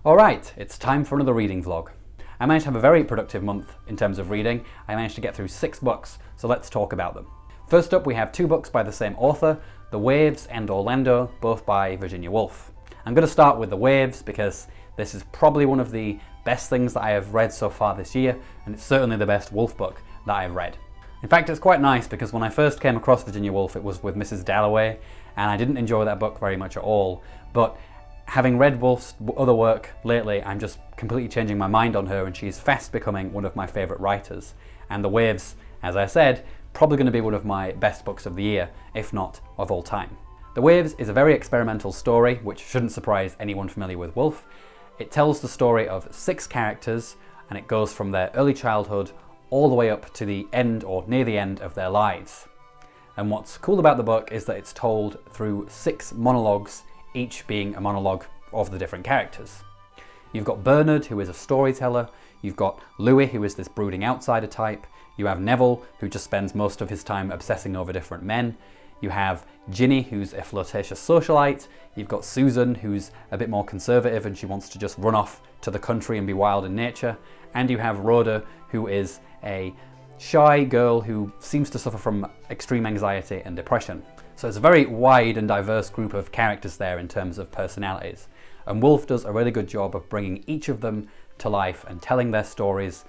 Alright, it's time for another reading vlog. I managed to have a very productive month in terms of reading. I managed to get through 6 books, so let's talk about them. First up, we have 2 books by the same author, The Waves and Orlando, both by Virginia Woolf. I'm going to start with The Waves because this is probably one of the best things that I have read so far this year, and it's certainly the best Woolf book that I've read. In fact, it's quite nice because when I first came across Virginia Woolf, it was with Mrs. Dalloway, and I didn't enjoy that book very much at all, but having read Woolf's other work lately, I'm just completely changing my mind on her, and she's fast becoming one of my favourite writers. And The Waves, as I said, probably going to be one of my best books of the year, if not of all time. The Waves is a very experimental story, which shouldn't surprise anyone familiar with Woolf. It tells the story of 6 characters, and it goes from their early childhood all the way up to the end or near the end of their lives. And what's cool about the book is that it's told through 6 monologues, each being a monologue of the different characters. You've got Bernard, who is a storyteller. You've got Louis, who is this brooding outsider type. You have Neville, who just spends most of his time obsessing over different men. You have Ginny, who's a flirtatious socialite. You've got Susan, who's a bit more conservative and she wants to just run off to the country and be wild in nature. And you have Rhoda, who is a shy girl who seems to suffer from extreme anxiety and depression. So it's a very wide and diverse group of characters there in terms of personalities. And Woolf does a really good job of bringing each of them to life and telling their stories,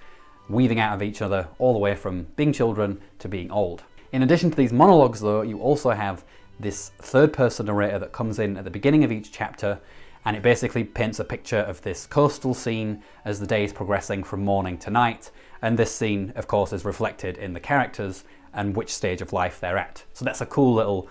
weaving out of each other all the way from being children to being old. In addition to these monologues though, you also have this third-person narrator that comes in at the beginning of each chapter, and it basically paints a picture of this coastal scene as the day is progressing from morning to night. And this scene, of course, is reflected in the characters and which stage of life they're at. So that's a cool little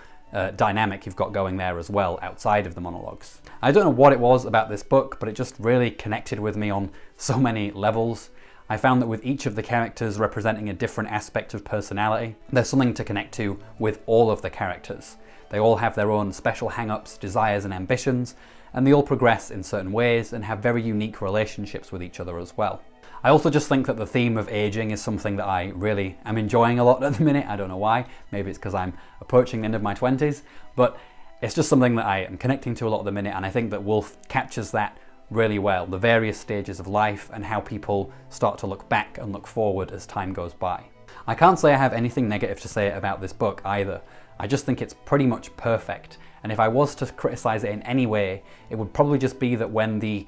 dynamic you've got going there as well, outside of the monologues. I don't know what it was about this book, but it just really connected with me on so many levels. I found that with each of the characters representing a different aspect of personality, there's something to connect to with all of the characters. They all have their own special hang-ups, desires and ambitions, and they all progress in certain ways and have very unique relationships with each other as well. I also just think that the theme of aging is something that I really am enjoying a lot at the minute. I don't know why. Maybe it's because I'm approaching the end of my 20s, but it's just something that I am connecting to a lot at the minute, and I think that Woolf captures that really well, the various stages of life and how people start to look back and look forward as time goes by. I can't say I have anything negative to say about this book either. I just think it's pretty much perfect, and if I was to criticise it in any way, it would probably just be that when the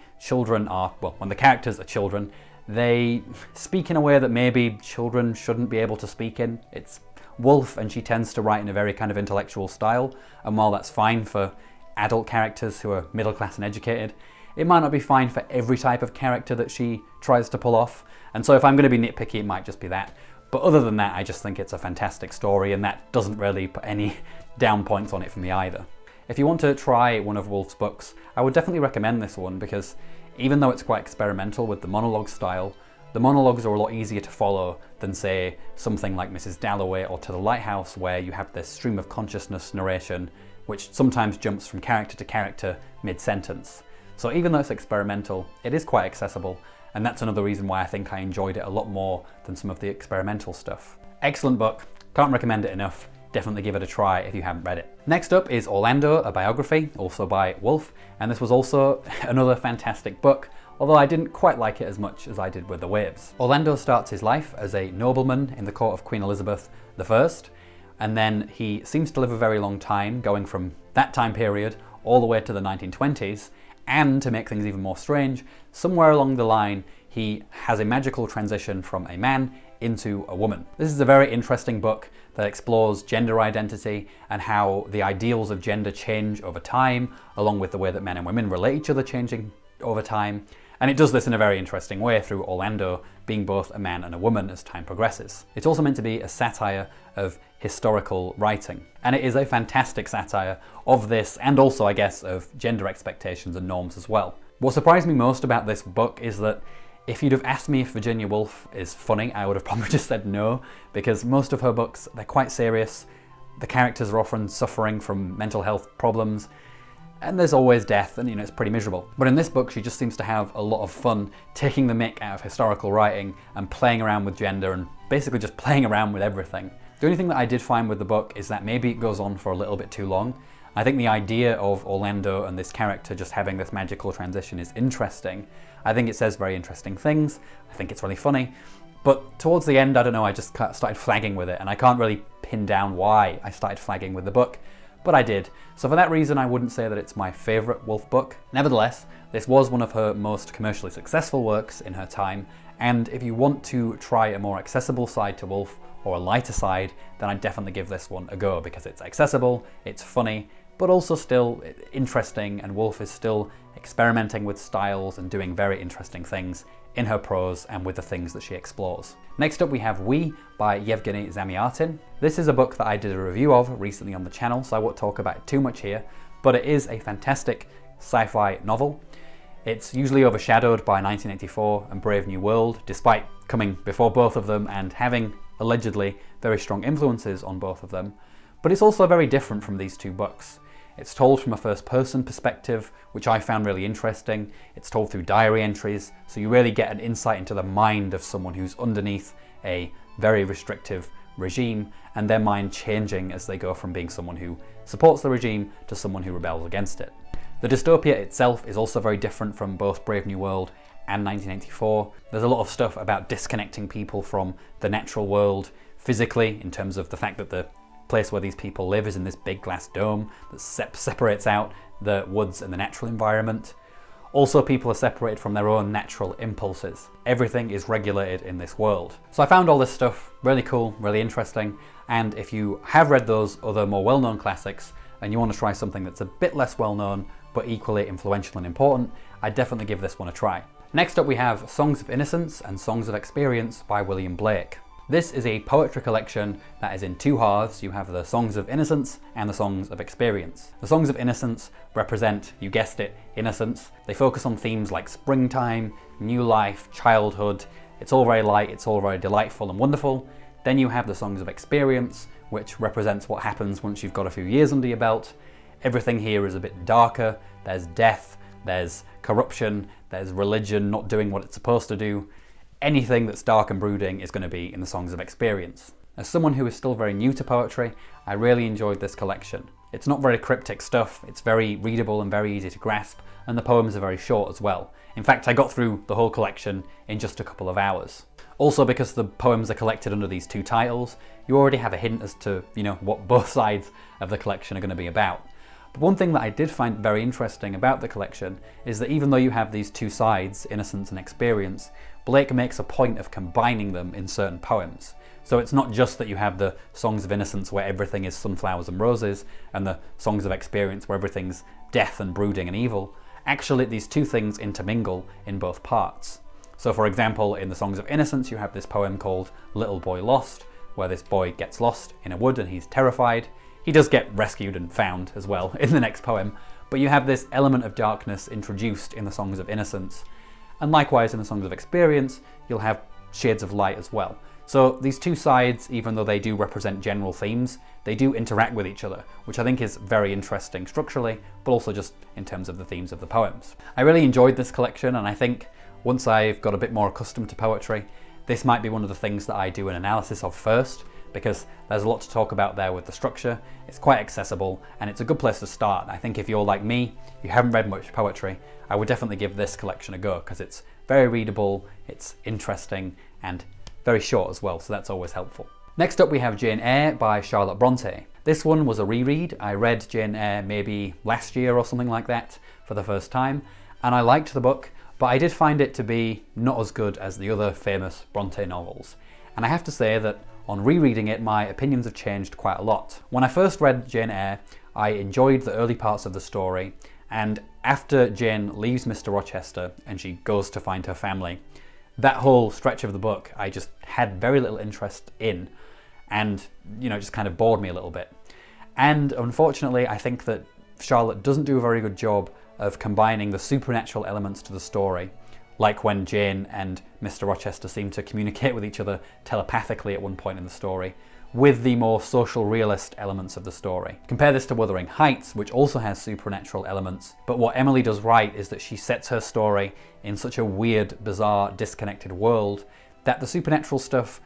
characters are children, they speak in a way that maybe children shouldn't be able to speak in. It's Woolf, and she tends to write in a very kind of intellectual style, and while that's fine for adult characters who are middle class and educated, it might not be fine for every type of character that she tries to pull off. And so if I'm going to be nitpicky, it might just be that. But other than that, I just think it's a fantastic story, and that doesn't really put any down points on it for me either. If you want to try one of Woolf's books, I would definitely recommend this one, because even though it's quite experimental with the monologue style, the monologues are a lot easier to follow than, say, something like Mrs. Dalloway or To the Lighthouse, where you have this stream of consciousness narration, which sometimes jumps from character to character mid-sentence. So even though it's experimental, it is quite accessible, and that's another reason why I think I enjoyed it a lot more than some of the experimental stuff. Excellent book, can't recommend it enough. Definitely give it a try if you haven't read it. Next up is Orlando, a biography, also by Woolf, and this was also another fantastic book, although I didn't quite like it as much as I did with The Waves. Orlando starts his life as a nobleman in the court of Queen Elizabeth I, and then he seems to live a very long time, going from that time period all the way to the 1920s, and to make things even more strange, somewhere along the line he has a magical transition from a man into a woman. This is a very interesting book that explores gender identity and how the ideals of gender change over time, along with the way that men and women relate each other changing over time. And it does this in a very interesting way through Orlando being both a man and a woman as time progresses. It's also meant to be a satire of historical writing. And it is a fantastic satire of this, and also, I guess, of gender expectations and norms as well. What surprised me most about this book is that if you'd have asked me if Virginia Woolf is funny, I would have probably just said no, because most of her books, they're quite serious. The characters are often suffering from mental health problems, and there's always death, and it's pretty miserable. But in this book, she just seems to have a lot of fun taking the mick out of historical writing and playing around with gender and basically just playing around with everything. The only thing that I did find with the book is that maybe it goes on for a little bit too long. I think the idea of Orlando and this character just having this magical transition is interesting. I think it says very interesting things. I think it's really funny. But towards the end, I don't know, I just started flagging with it, and I can't really pin down why I started flagging with the book, but I did. So for that reason, I wouldn't say that it's my favourite Woolf book. Nevertheless, this was one of her most commercially successful works in her time, and if you want to try a more accessible side to Woolf, or a lighter side, then I'd definitely give this one a go, because it's accessible, it's funny, but also still interesting, and Woolf is still experimenting with styles and doing very interesting things in her prose and with the things that she explores. Next up we have We by Yevgeny Zamyatin. This is a book that I did a review of recently on the channel, so I won't talk about it too much here, but it is a fantastic sci-fi novel. It's usually overshadowed by 1984 and Brave New World, despite coming before both of them and having allegedly very strong influences on both of them, but it's also very different from these two books. It's told from a first-person perspective, which I found really interesting. It's told through diary entries, so you really get an insight into the mind of someone who's underneath a very restrictive regime, and their mind changing as they go from being someone who supports the regime to someone who rebels against it. The dystopia itself is also very different from both Brave New World and 1984. There's a lot of stuff about disconnecting people from the natural world physically, in terms of the fact that the place where these people live is in this big glass dome that separates out the woods and the natural environment. Also, people are separated from their own natural impulses. Everything is regulated in this world. So I found all this stuff really cool, really interesting, and if you have read those other more well-known classics and you want to try something that's a bit less well-known but equally influential and important, I'd definitely give this one a try. Next up we have Songs of Innocence and Songs of Experience by William Blake. This is a poetry collection that is in two halves. You have the Songs of Innocence and the Songs of Experience. The Songs of Innocence represent, you guessed it, innocence. They focus on themes like springtime, new life, childhood. It's all very light, it's all very delightful and wonderful. Then you have the Songs of Experience, which represents what happens once you've got a few years under your belt. Everything here is a bit darker. There's death, there's corruption, there's religion not doing what it's supposed to do. Anything that's dark and brooding is going to be in the Songs of Experience. As someone who is still very new to poetry, I really enjoyed this collection. It's not very cryptic stuff, it's very readable and very easy to grasp, and the poems are very short as well. In fact, I got through the whole collection in just a couple of hours. Also, because the poems are collected under these two titles, you already have a hint as to, what both sides of the collection are going to be about. But one thing that I did find very interesting about the collection is that even though you have these two sides, innocence and experience, Blake makes a point of combining them in certain poems. So it's not just that you have the Songs of Innocence where everything is sunflowers and roses, and the Songs of Experience where everything's death and brooding and evil. Actually, these two things intermingle in both parts. So for example, in the Songs of Innocence you have this poem called Little Boy Lost, where this boy gets lost in a wood and he's terrified. He does get rescued and found as well in the next poem, but you have this element of darkness introduced in the Songs of Innocence. And likewise in the Songs of Experience, you'll have shades of light as well. So these two sides, even though they do represent general themes, they do interact with each other, which I think is very interesting structurally, but also just in terms of the themes of the poems. I really enjoyed this collection, and I think once I've got a bit more accustomed to poetry, this might be one of the things that I do an analysis of first, because there's a lot to talk about there with the structure. It's quite accessible and it's a good place to start. I think if you're like me, you haven't read much poetry, I would definitely give this collection a go, because it's very readable, it's interesting and very short as well, so that's always helpful. Next up we have Jane Eyre by Charlotte Bronté. This one was a reread. I read Jane Eyre maybe last year or something like that for the first time, and I liked the book, but I did find it to be not as good as the other famous Bronté novels. And I have to say that on rereading it, my opinions have changed quite a lot. When I first read Jane Eyre, I enjoyed the early parts of the story, and after Jane leaves Mr. Rochester and she goes to find her family, that whole stretch of the book I just had very little interest in, and just kind of bored me a little bit. And unfortunately, I think that Charlotte doesn't do a very good job of combining the supernatural elements to the story, like when Jane and Mr. Rochester seem to communicate with each other telepathically at one point in the story, with the more social realist elements of the story. Compare this to Wuthering Heights, which also has supernatural elements, but what Emily does right is that she sets her story in such a weird, bizarre, disconnected world that the supernatural stuff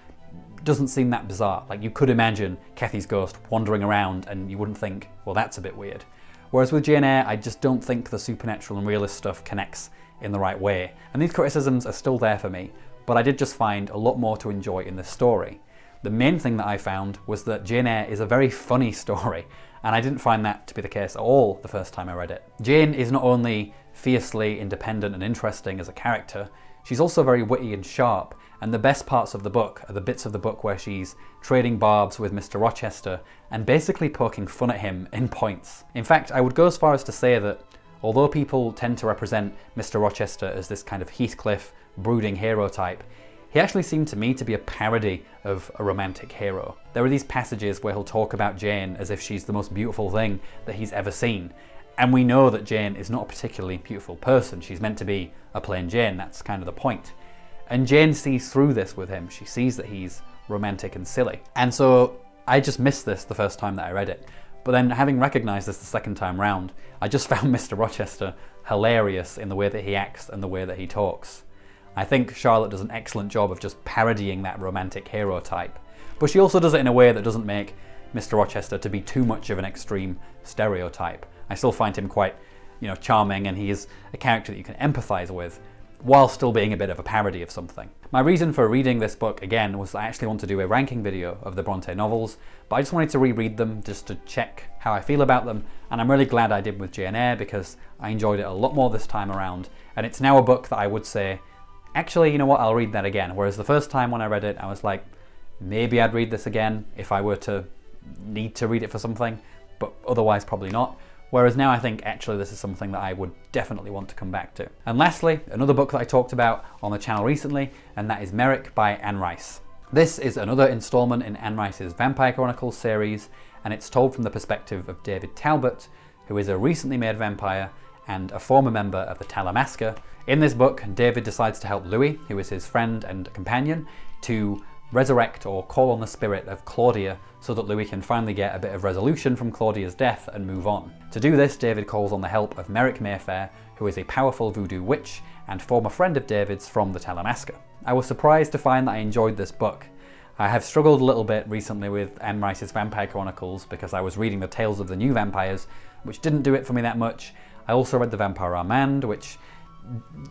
doesn't seem that bizarre. Like, you could imagine Kathy's ghost wandering around and you wouldn't think, well, that's a bit weird. Whereas with Jane Eyre, I just don't think the supernatural and realist stuff connects in the right way. And these criticisms are still there for me, but I did just find a lot more to enjoy in this story. The main thing that I found was that Jane Eyre is a very funny story, and I didn't find that to be the case at all the first time I read it. Jane is not only fiercely independent and interesting as a character, she's also very witty and sharp, and the best parts of the book are the bits of the book where she's trading barbs with Mr. Rochester and basically poking fun at him in points. In fact, I would go as far as to say that although people tend to represent Mr. Rochester as this kind of Heathcliff, brooding hero type, he actually seemed to me to be a parody of a romantic hero. There are these passages where he'll talk about Jane as if she's the most beautiful thing that he's ever seen. And we know that Jane is not a particularly beautiful person. She's meant to be a plain Jane, that's kind of the point. And Jane sees through this with him. She sees that he's romantic and silly. And so I just missed this the first time that I read it. But then having recognised this the second time round, I just found Mr. Rochester hilarious in the way that he acts and the way that he talks. I think Charlotte does an excellent job of just parodying that romantic hero type, but she also does it in a way that doesn't make Mr. Rochester to be too much of an extreme stereotype. I still find him quite, charming, and he is a character that you can empathise with, while still being a bit of a parody of something. My reason for reading this book again was that I actually want to do a ranking video of the Bronté novels, but I just wanted to reread them just to check how I feel about them, and I'm really glad I did with Jane Eyre because I enjoyed it a lot more this time around, and it's now a book that I would say, actually, you know what, I'll read that again. Whereas the first time when I read it, I was like, maybe I'd read this again if I were to need to read it for something, but otherwise probably not. Whereas now I think actually this is something that I would definitely want to come back to. And lastly, another book that I talked about on the channel recently, and that is Merrick by Anne Rice. This is another installment in Anne Rice's Vampire Chronicles series, and it's told from the perspective of David Talbot, who is a recently made vampire and a former member of the Talamasca. In this book, David decides to help Louis, who is his friend and companion, to resurrect or call on the spirit of Claudia so that Louis can finally get a bit of resolution from Claudia's death and move on. To do this, David calls on the help of Merrick Mayfair, who is a powerful voodoo witch and former friend of David's from the Talamasca. I was surprised to find that I enjoyed this book. I have struggled a little bit recently with Anne Rice's Vampire Chronicles because I was reading the Tales of the New Vampires, which didn't do it for me that much. I also read The Vampire Armand, which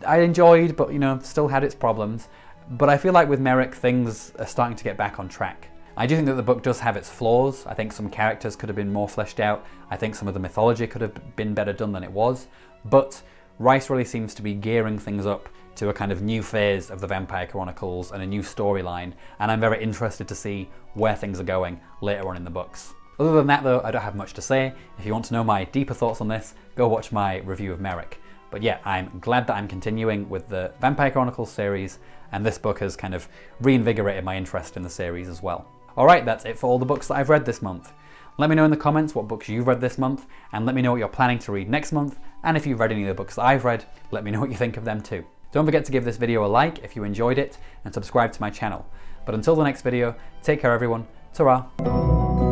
I enjoyed, but still had its problems. But I feel like with Merrick, things are starting to get back on track. I do think that the book does have its flaws. I think some characters could have been more fleshed out. I think some of the mythology could have been better done than it was. But Rice really seems to be gearing things up to a kind of new phase of the Vampire Chronicles and a new storyline, and I'm very interested to see where things are going later on in the books. Other than that though, I don't have much to say. If you want to know my deeper thoughts on this, go watch my review of Merrick. But yeah, I'm glad that I'm continuing with the Vampire Chronicles series, and this book has kind of reinvigorated my interest in the series as well. Alright, that's it for all the books that I've read this month. Let me know in the comments what books you've read this month, and let me know what you're planning to read next month, and if you've read any of the books that I've read, let me know what you think of them too. Don't forget to give this video a like if you enjoyed it, and subscribe to my channel. But until the next video, take care everyone, ta-ra!